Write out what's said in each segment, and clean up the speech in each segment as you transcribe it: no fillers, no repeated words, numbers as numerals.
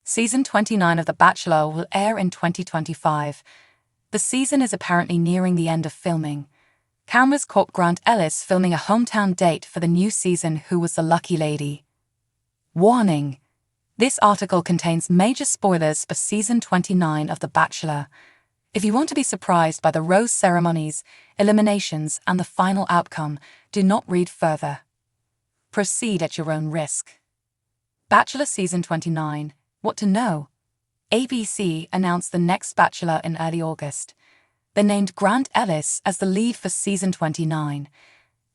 Season 29 of The Bachelor will air in 2025. The season is apparently nearing the end of filming. Cameras caught Grant Ellis filming a hometown date for the new season. Who was the lucky lady? Warning: this article contains major spoilers for Season 29 of The Bachelor. If you want to be surprised by the rose ceremonies, eliminations, and the final outcome, do not read further. Proceed at your own risk. Bachelor Season 29. What to know? ABC announced the next Bachelor in early August. They named Grant Ellis as the lead for Season 29.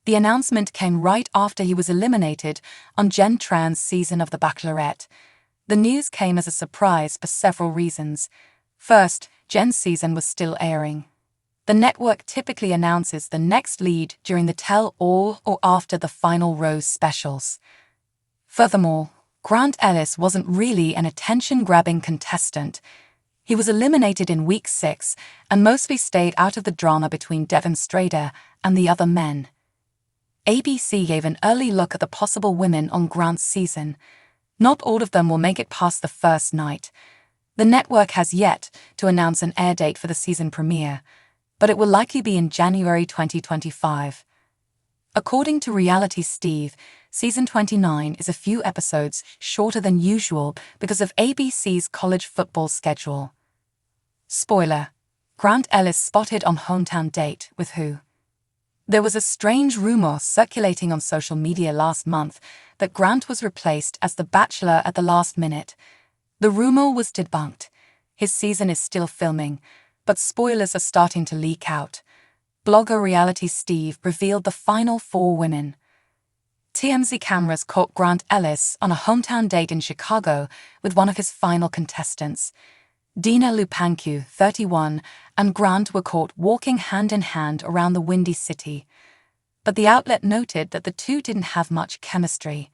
The announcement came right after he was eliminated on Jen Tran's season of The Bachelorette. The news came as a surprise for several reasons. First, Jen's season was still airing. The network typically announces the next lead during the tell-all or after the final rose specials. Furthermore, Grant Ellis wasn't really an attention-grabbing contestant. He was eliminated in week 6 and mostly stayed out of the drama between Devon Strader and the other men. ABC gave an early look at the possible women on Grant's season. Not all of them will make it past the first night. The network has yet to announce an air date for the season premiere, but it will likely be in January 2025. According to Reality Steve, Season 29 is a few episodes shorter than usual because of ABC's college football schedule. Spoiler: Grant Ellis spotted on hometown date with who? There was a strange rumor circulating on social media last month that Grant was replaced as the Bachelor at the last minute. The rumor was debunked. His season is still filming, but spoilers are starting to leak out. Blogger Reality Steve revealed the final 4 women. TMZ cameras caught Grant Ellis on a hometown date in Chicago with one of his final contestants. Dina Lupancu, 31, and Grant were caught walking hand in hand around the Windy City. But the outlet noted that the two didn't have much chemistry.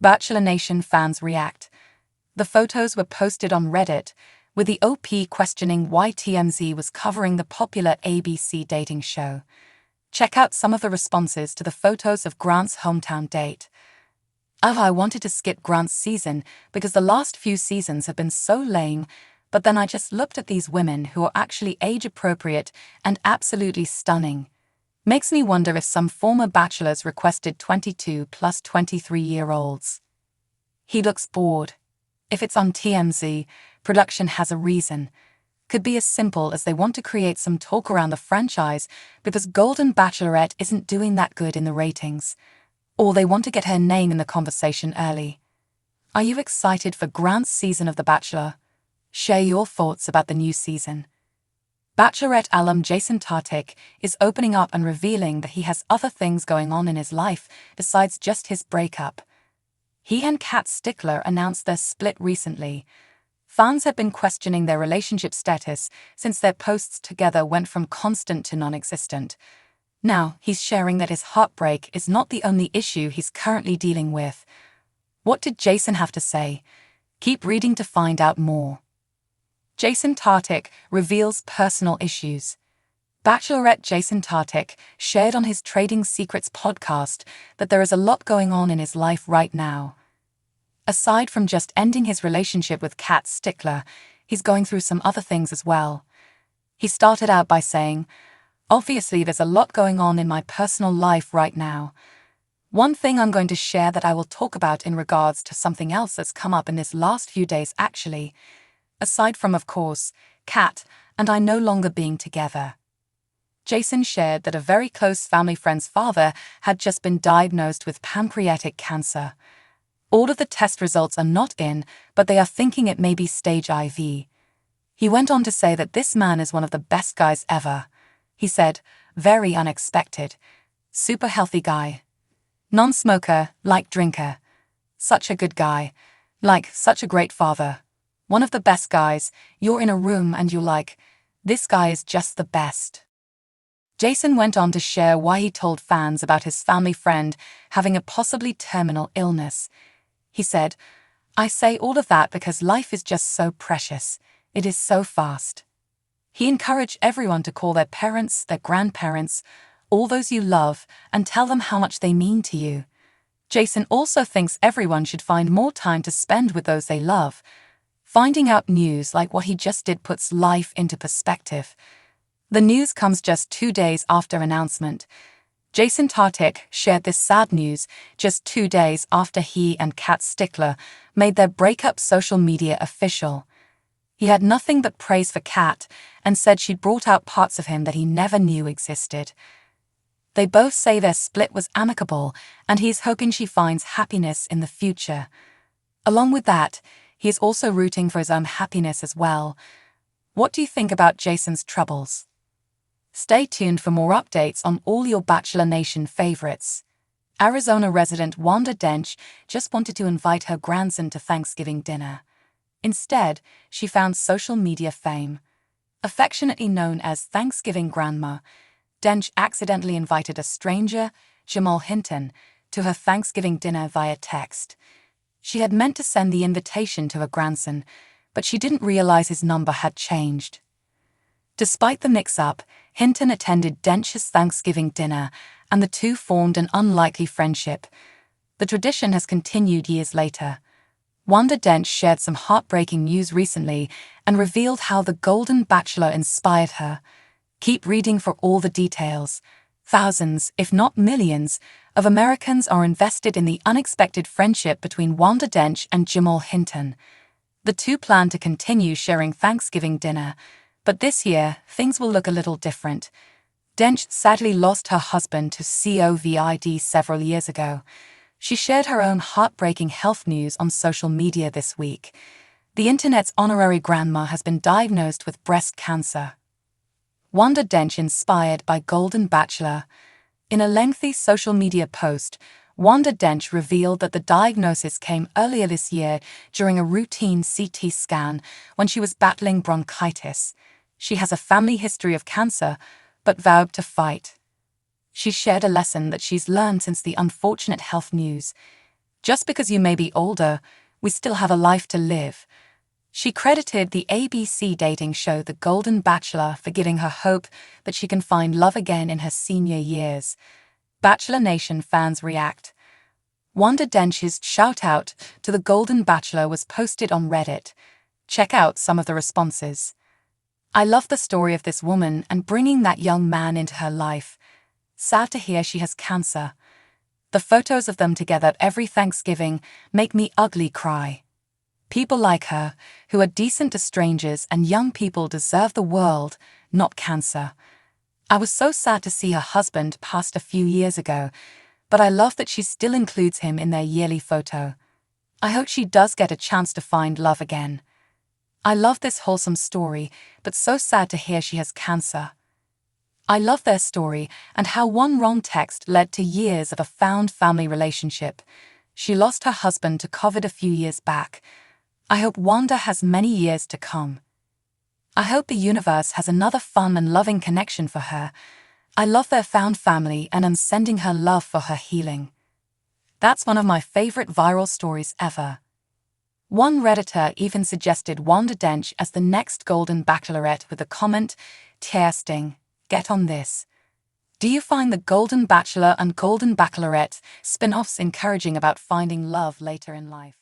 Bachelor Nation fans react. The photos were posted on Reddit, with the OP questioning why TMZ was covering the popular ABC dating show. Check out some of the responses to the photos of Grant's hometown date. I wanted to skip Grant's season because the last few seasons have been so lame, but then I just looked at these women who are actually age-appropriate and absolutely stunning. Makes me wonder if some former bachelors requested 22 plus 23-year-olds. He looks bored. If it's on TMZ, production has a reason. Could be as simple as they want to create some talk around the franchise because Golden Bachelorette isn't doing that good in the ratings. Or they want to get her name in the conversation early. Are you excited for Grant's season of The Bachelor? Share your thoughts about the new season. Bachelorette alum Jason Tartick is opening up and revealing that he has other things going on in his life besides just his breakup. He and Kat Stickler announced their split recently. Fans have been questioning their relationship status since their posts together went from constant to non-existent. Now, he's sharing that his heartbreak is not the only issue he's currently dealing with. What did Jason have to say? Keep reading to find out more. Jason Tartick reveals personal issues. Bachelorette Jason Tartick shared on his Trading Secrets podcast that there is a lot going on in his life right now. Aside from just ending his relationship with Kat Stickler, he's going through some other things as well. He started out by saying, "Obviously there's a lot going on in my personal life right now. One thing I'm going to share that I will talk about in regards to something else that's come up in this last few days actually. Aside from, of course, Kat and I no longer being together." Jason shared that a very close family friend's father had just been diagnosed with pancreatic cancer. All of the test results are not in, but they are thinking it may be stage IV. He went on to say that this man is one of the best guys ever. He said, "Very unexpected. Super healthy guy. Non-smoker, light drinker. Such a good guy. Like, such a great father. One of the best guys. You're in a room and you're like, this guy is just the best." Jason went on to share why he told fans about his family friend having a possibly terminal illness. He said, "I say all of that because life is just so precious. It is so fast." He encouraged everyone to call their parents, their grandparents, all those you love, and tell them how much they mean to you. Jason also thinks everyone should find more time to spend with those they love. Finding out news like what he just did puts life into perspective. The news comes just 2 days after announcement. Jason Tartick shared this sad news just 2 days after he and Kat Stickler made their breakup social media official. He had nothing but praise for Kat and said she'd brought out parts of him that he never knew existed. They both say their split was amicable and he's hoping she finds happiness in the future. Along with that, he is also rooting for his own happiness as well. What do you think about Jason's troubles? Stay tuned for more updates on all your Bachelor Nation favorites. Arizona resident Wanda Dench just wanted to invite her grandson to Thanksgiving dinner. Instead, she found social media fame. Affectionately known as Thanksgiving Grandma, Dench accidentally invited a stranger, Jamal Hinton, to her Thanksgiving dinner via text. She had meant to send the invitation to her grandson, but she didn't realize his number had changed. Despite the mix-up, Hinton attended Dench's Thanksgiving dinner, and the two formed an unlikely friendship. The tradition has continued years later. Wanda Dench shared some heartbreaking news recently and revealed how the Golden Bachelor inspired her. Keep reading for all the details. Thousands, if not millions, of Americans are invested in the unexpected friendship between Wanda Dench and Jamal Hinton. The two plan to continue sharing Thanksgiving dinner, but this year, things will look a little different. Dench sadly lost her husband to COVID several years ago. She shared her own heartbreaking health news on social media this week. The internet's honorary grandma has been diagnosed with breast cancer. Wanda Dench inspired by Golden Bachelor. In a lengthy social media post, Wanda Dench revealed that the diagnosis came earlier this year during a routine CT scan when she was battling bronchitis. She has a family history of cancer, but vowed to fight. She shared a lesson that she's learned since the unfortunate health news. Just because you may be older, we still have a life to live. She credited the ABC dating show The Golden Bachelor for giving her hope that she can find love again in her senior years. Bachelor Nation fans react. Wanda Dench's shout-out to The Golden Bachelor was posted on Reddit. Check out some of the responses. I love the story of this woman and bringing that young man into her life. Sad to hear she has cancer. The photos of them together every Thanksgiving make me ugly cry. People like her, who are decent to strangers and young people, deserve the world, not cancer. I was so sad to see her husband passed a few years ago, but I love that she still includes him in their yearly photo. I hope she does get a chance to find love again. I love this wholesome story, but so sad to hear she has cancer. I love their story and how one wrong text led to years of a found family relationship. She lost her husband to COVID a few years back. I hope Wanda has many years to come. I hope the universe has another fun and loving connection for her. I love their found family and am sending her love for her healing. That's one of my favorite viral stories ever. One Redditor even suggested Wanda Dench as the next Golden Bachelorette with the comment, "Tasting, get on this." Do you find the Golden Bachelor and Golden Bachelorette spin-offs encouraging about finding love later in life?